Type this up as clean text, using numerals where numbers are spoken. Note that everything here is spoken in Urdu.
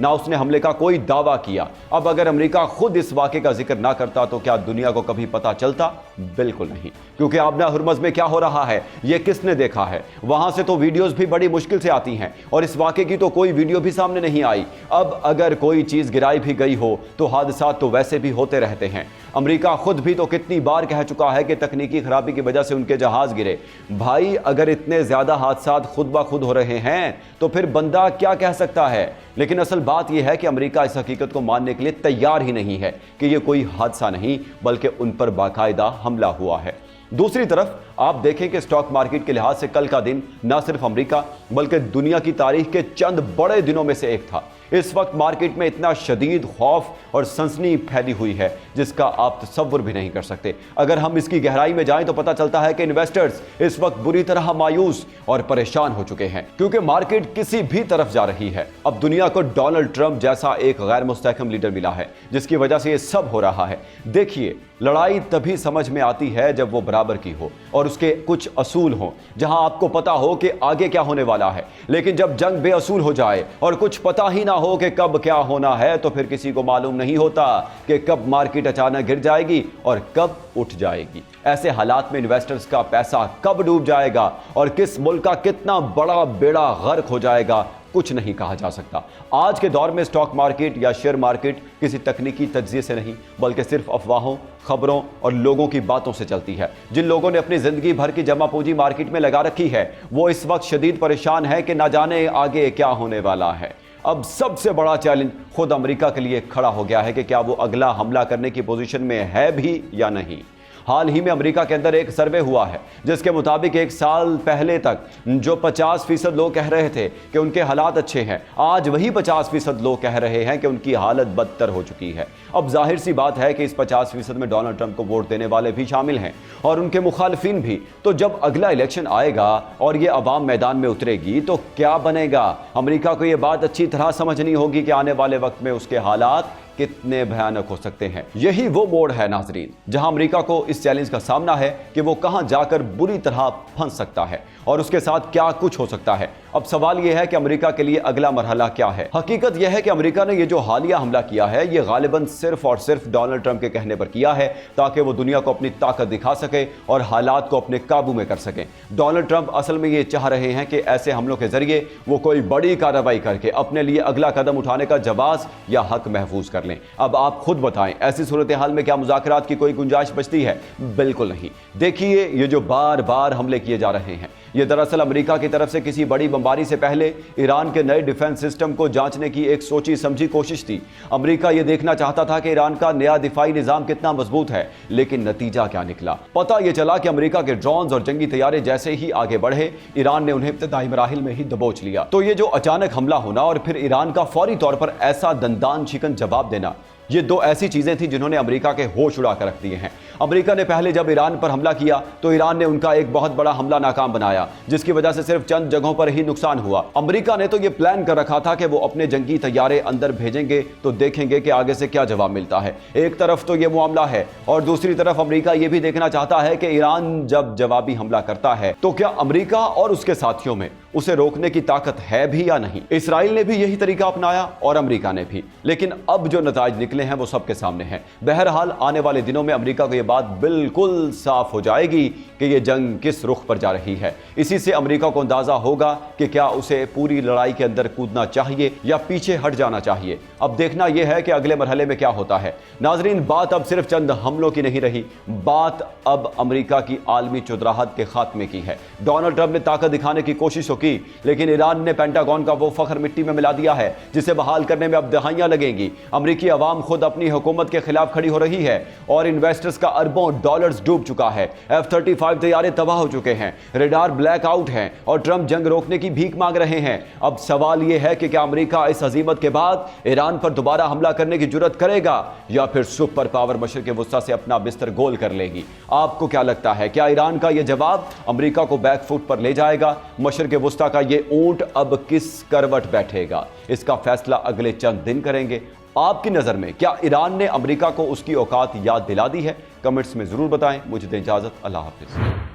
نہ اس نے حملے کا کوئی دعویٰ کیا۔ اب اگر امریکہ خود اس واقعے کا ذکر نہ کرتا تو کیا دنیا کو کبھی پتہ چلتا؟ بالکل نہیں، کیونکہ آبنہ ہرمز میں کیا ہو رہا ہے یہ کس نے دیکھا ہے؟ وہاں سے تو ویڈیوز بھی بڑی مشکل سے آتی ہیں، اور اس واقعے کی تو کوئی ویڈیو بھی سامنے نہیں آئی۔ اب اگر کوئی چیز گرائی بھی گئی ہو تو حادثات تو ویسے بھی ہوتے رہتے ہیں۔ امریکہ خود بھی تو کتنی بار کہہ چکا ہے کہ تکنیکی خرابی کی وجہ سے ان کے جہاز گرے۔ بھائی اگر اتنے زیادہ حادثات خود بخود ہو رہے ہیں تو پھر بندہ کیا کہہ سکتا ہے؟ لیکن اصل بات یہ ہے کہ امریکہ اس حقیقت کو ماننے کے لیے تیار ہی نہیں ہے کہ یہ کوئی حادثہ نہیں بلکہ ان پر باقاعدہ حملہ ہوا ہے۔ دوسری طرف آپ دیکھیں کہ سٹاک مارکیٹ کے لحاظ سے کل کا دن نہ صرف امریکہ بلکہ دنیا کی تاریخ کے چند بڑے دنوں میں سے ایک تھا۔ اس وقت مارکیٹ میں اتنا شدید خوف اور سنسنی پھیلی ہوئی ہے جس کا آپ تصور بھی نہیں کر سکتے۔ اگر ہم اس کی گہرائی میں جائیں تو پتہ چلتا ہے کہ انویسٹرز اس وقت بری طرح مایوس اور پریشان ہو چکے ہیں، کیونکہ مارکیٹ کسی بھی طرف جا رہی ہے۔ اب دنیا کو ڈونلڈ ٹرمپ جیسا ایک غیر مستحکم لیڈر ملا ہے جس کی وجہ سے یہ سب ہو رہا ہے۔ دیکھیے، لڑائی تبھی سمجھ میں آتی ہے جب وہ برابر کی ہو اور اس کے کچھ اصول ہوں، جہاں آپ کو پتا ہو کہ آگے کیا ہونے والا ہے۔ لیکن جب جنگ بے اصول ہو جائے اور کچھ پتا ہی نہ ہو کہ کب کیا ہونا ہے تو پھر کسی کو معلوم نہیں ہوتا کہ کب مارکیٹ اچانک گر جائے گی اور کب اٹھ جائے گی۔ ایسے حالات میں انویسٹرز کا پیسہ کب ڈوب جائے گا اور کس ملک کا کتنا بڑا بیڑا غرق ہو جائے گا کچھ نہیں کہا جا سکتا۔ آج کے دور میں سٹاک مارکیٹ یا شیئر مارکیٹ کسی تکنیکی تجزیے سے نہیں بلکہ صرف افواہوں، خبروں اور لوگوں کی باتوں سے چلتی ہے۔ جن لوگوں نے اپنی زندگی بھر کی جمع پونجی مارکیٹ میں لگا رکھی ہے وہ اس وقت شدید پریشان ہے کہ نہ جانے آگے کیا ہونے والا ہے۔ اب سب سے بڑا چیلنج خود امریکہ کے لیے کھڑا ہو گیا ہے کہ کیا وہ اگلا حملہ کرنے کی پوزیشن میں ہے بھی یا نہیں۔ حال ہی میں امریکہ کے اندر ایک سروے ہوا ہے جس کے مطابق ایک سال پہلے تک جو 50% لوگ کہہ رہے تھے کہ ان کے حالات اچھے ہیں، آج وہی 50% لوگ کہہ رہے ہیں کہ ان کی حالت بدتر ہو چکی ہے۔ اب ظاہر سی بات ہے کہ اس 50% میں ڈونلڈ ٹرمپ کو ووٹ دینے والے بھی شامل ہیں اور ان کے مخالفین بھی۔ تو جب اگلا الیکشن آئے گا اور یہ عوام میدان میں اترے گی تو کیا بنے گا؟ امریکہ کو یہ بات اچھی طرح سمجھنی ہوگی کہ آنے والے وقت میں اس کے حالات کتنے بھیانک ہو سکتے ہیں۔ یہی وہ موڑ ہے ناظرین جہاں امریکہ کو اس چیلنج کا سامنا ہے کہ وہ کہاں جا کر بری طرح پھنس سکتا ہے اور اس کے ساتھ کیا کچھ ہو سکتا ہے۔ اب سوال یہ ہے کہ امریکہ کے لیے اگلا مرحلہ کیا ہے؟ حقیقت یہ ہے کہ امریکہ نے یہ جو حالیہ حملہ کیا ہے یہ غالباً صرف اور صرف ڈونلڈ ٹرمپ کے کہنے پر کیا ہے تاکہ وہ دنیا کو اپنی طاقت دکھا سکے اور حالات کو اپنے قابو میں کر سکیں۔ ڈونلڈ ٹرمپ اصل میں یہ چاہ رہے ہیں کہ ایسے حملوں کے ذریعے وہ کوئی بڑی کارروائی کر کے اپنے لیے اگلا قدم اٹھانے کا جواز یا حق محفوظ کر لیں۔ اب آپ خود بتائیں ایسی صورتحال میں کیا مذاکرات کی کوئی گنجائش بچتی ہے؟ بالکل نہیں۔ دیکھیے یہ جو بار بار حملے کیے جا رہے ہیں یہ دراصل امریکہ کی طرف سے کسی بڑی بمباری سے پہلے ایران کے نئے ڈیفنس سسٹم کو جانچنے کی ایک سوچی سمجھی کوشش تھی۔ امریکہ یہ دیکھنا چاہتا تھا کہ ایران کا نیا دفاعی نظام کتنا مضبوط ہے، لیکن نتیجہ کیا نکلا؟ پتہ یہ چلا کہ امریکہ کے ڈرونز اور جنگی طیارے جیسے ہی آگے بڑھے ایران نے انہیں ابتدائی مراحل میں ہی دبوچ لیا۔ تو یہ جو اچانک حملہ ہونا اور پھر ایران کا فوری طور پر ایسا دندان شکن جواب دینا، یہ دو ایسی چیزیں تھیں جنہوں نے امریکہ کے ہوش اڑا کر رکھ دیے ہیں۔ امریکہ نے پہلے جب ایران پر حملہ کیا تو ایران نے ان کا ایک بہت بڑا حملہ ناکام بنایا جس کی وجہ سے صرف چند جگہوں پر ہی نقصان ہوا۔ امریکہ نے تو یہ پلان کر رکھا تھا کہ وہ اپنے جنگی طیارے اندر بھیجیں گے تو دیکھیں گے کہ آگے سے کیا جواب ملتا ہے۔ ایک طرف تو یہ معاملہ ہے اور دوسری طرف امریکہ یہ بھی دیکھنا چاہتا ہے کہ ایران جب جوابی حملہ کرتا ہے تو کیا امریکہ اور اس کے ساتھیوں میں اسے روکنے کی طاقت ہے بھی یا نہیں۔ اسرائیل نے بھی یہی طریقہ اپنایا اور امریکہ نے بھی، لیکن اب جو نتائج نکلے ہیں وہ سب کے سامنے ہیں۔ بہرحال آنے والے دنوں میں امریکہ کو یہ بات بالکل صاف ہو جائے گی کہ یہ جنگ کس رخ پر جا رہی ہے۔ اسی سے امریکہ کو اندازہ ہوگا کہ کیا اسے پوری لڑائی کے اندر کودنا چاہیے یا پیچھے ہٹ جانا چاہیے۔ اب دیکھنا یہ ہے کہ اگلے مرحلے میں کیا ہوتا ہے۔ ناظرین، بات اب صرف چند حملوں کی نہیں رہی، بات اب امریکہ کی عالمی چودراہٹ کے خاتمے کی ہے۔ ڈونلڈ ٹرمپ نے طاقت دکھانے کی کوشش کی لیکن ایران نے پینٹاگون کا وہ فخر مٹی میں ملا دیا ہے جسے بحال کرنے میں اب دہائیاں لگیں گی۔ امریکی عوام خود اپنی حکومت کے خلاف کھڑی ہو رہی ہے اور انویسٹرز کا اربوں ڈالرز ڈوب چکا ہے۔ F-35 طیارے تباہ ہو چکے ہیں، ریڈار بلیک آؤٹ ہیں اور ٹرمپ جنگ روکنے کی بھیک مانگ رہے ہیں۔ اب سوال یہ ہے کہ کیا امریکہ اس ہزیمت کے بعد ایران پر دوبارہ حملہ کرنے کی جرات کرے گا یا پھر سپر پاور مشرق وسطیٰ سے اپنا بستر گول کر لے گی؟ آپ کو کیا لگتا ہے، کیا ایران کا یہ جواب امریکہ کو بیک فٹ پر لے جائے گا؟ مشرق وسطیٰ کا یہ اونٹ اب کس کروٹ بیٹھے گا؟ اس کا فیصلہ اگلے چند دن کریں گے۔ آپ کی نظر میں کیا ایران نے امریکہ کو اس کی اوقات یاد دلا دی ہے؟ کمنٹس میں ضرور بتائیں۔ مجھے دیں اجازت، اللہ حافظ۔